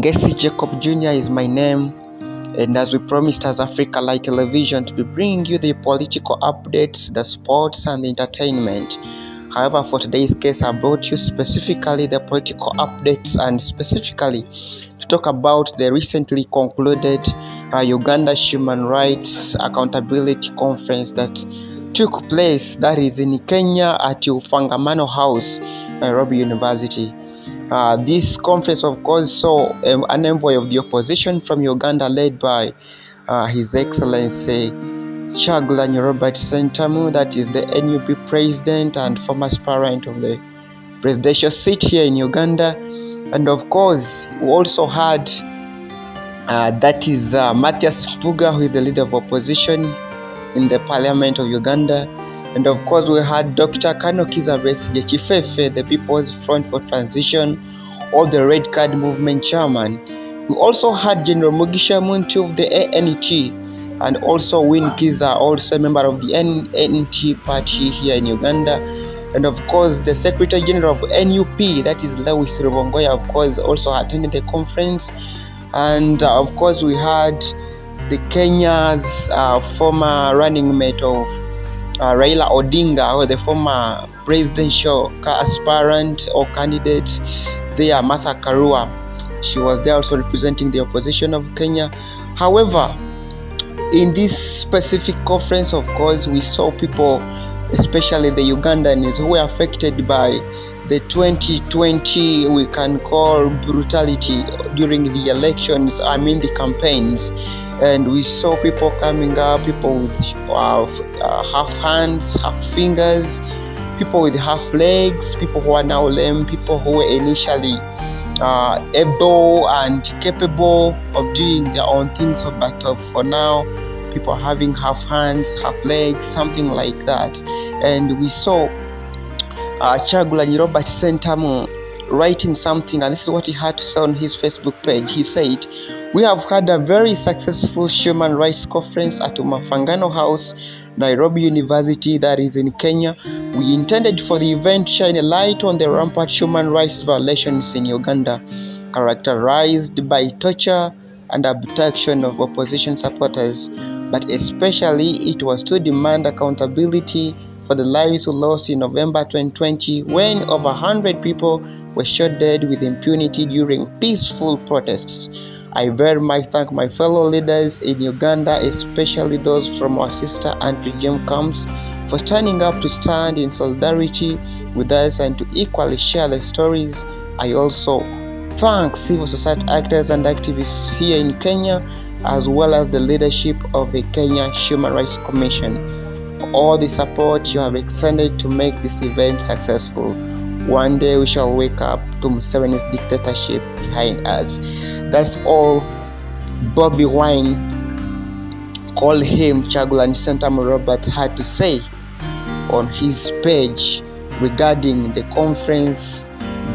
Ngesi Jacob Jr. is my name, and as we promised as Africa Light Television to be bringing you the political updates, the sports and the entertainment. However, for today's case, I brought you specifically the political updates and specifically to talk about the recently concluded Uganda Human Rights Accountability Conference that took place, that is in Kenya at Ufangamano House, Nairobi University. This conference, of course, saw an envoy of the opposition from Uganda led by His Excellency Kyagulanyi Robert Ssentamu, that is the NUP president and former aspirant of the presidential seat here in Uganda. And of course, we also had Mathias Mpuuga, who is the leader of opposition in the parliament of Uganda. And of course, we had Dr. Kano Kizza Besigye Kifefe, the People's Front for Transition, or the Red Card Movement chairman. We also had General Mugisha Muntu of the ANT, and also Win Kizza, also a member of the ANT party here in Uganda. And of course, the Secretary General of NUP, that is Lewis Rubongoya, of course, also attended the conference. And of course, we had the Kenya's former running mate of Raila Odinga, or the former presidential aspirant or candidate there, Martha Karua. She was there also representing the opposition of Kenya. However, in this specific conference, of course, we saw people, especially the Ugandans, who were affected by the 2020, we can call brutality during the elections, the campaigns. And we saw people coming up, people with half hands, half fingers, people with half legs, people who are now lame, people who were initially able and capable of doing their own things, but for now, people having half hands, half legs, something like that. And we saw Kyagulanyi Robert Ssentamu writing something, and this is what he had to say on his Facebook page. He said, "We have had a very successful human rights conference at Umafangano House, Nairobi University, that is in Kenya. We intended for the event to shine a light on the rampant human rights violations in Uganda, characterized by torture and abduction of opposition supporters, but especially it was to demand accountability for the lives lost in November 2020 when over 100 people were shot dead with impunity during peaceful protests. I very much thank my fellow leaders in Uganda, especially those from our sister anti-regime camps, for standing up to stand in solidarity with us and to equally share their stories. I also thank civil society actors and activists here in Kenya, as well as the leadership of the Kenya Human Rights Commission, for all the support you have extended to make this event successful. One day we shall wake up to Museveni's dictatorship behind us." That's all Bobi Wine, call him Kyagulanyi Ssentamu Robert, had to say on his page regarding the conference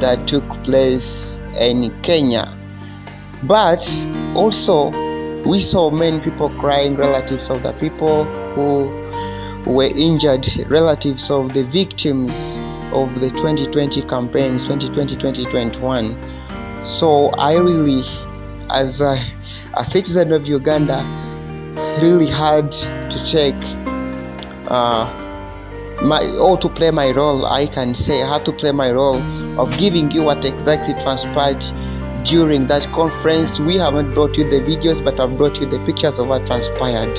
that took place in Kenya. But also, we saw many people crying, relatives of the people who were injured, relatives of the victims of the 2020 campaigns, 2020-2021. So I really, as a citizen of Uganda, really had to take to play my role. I can say I had to play my role of giving you what exactly transpired during that conference. We haven't brought you the videos, but I've brought you the pictures of what transpired.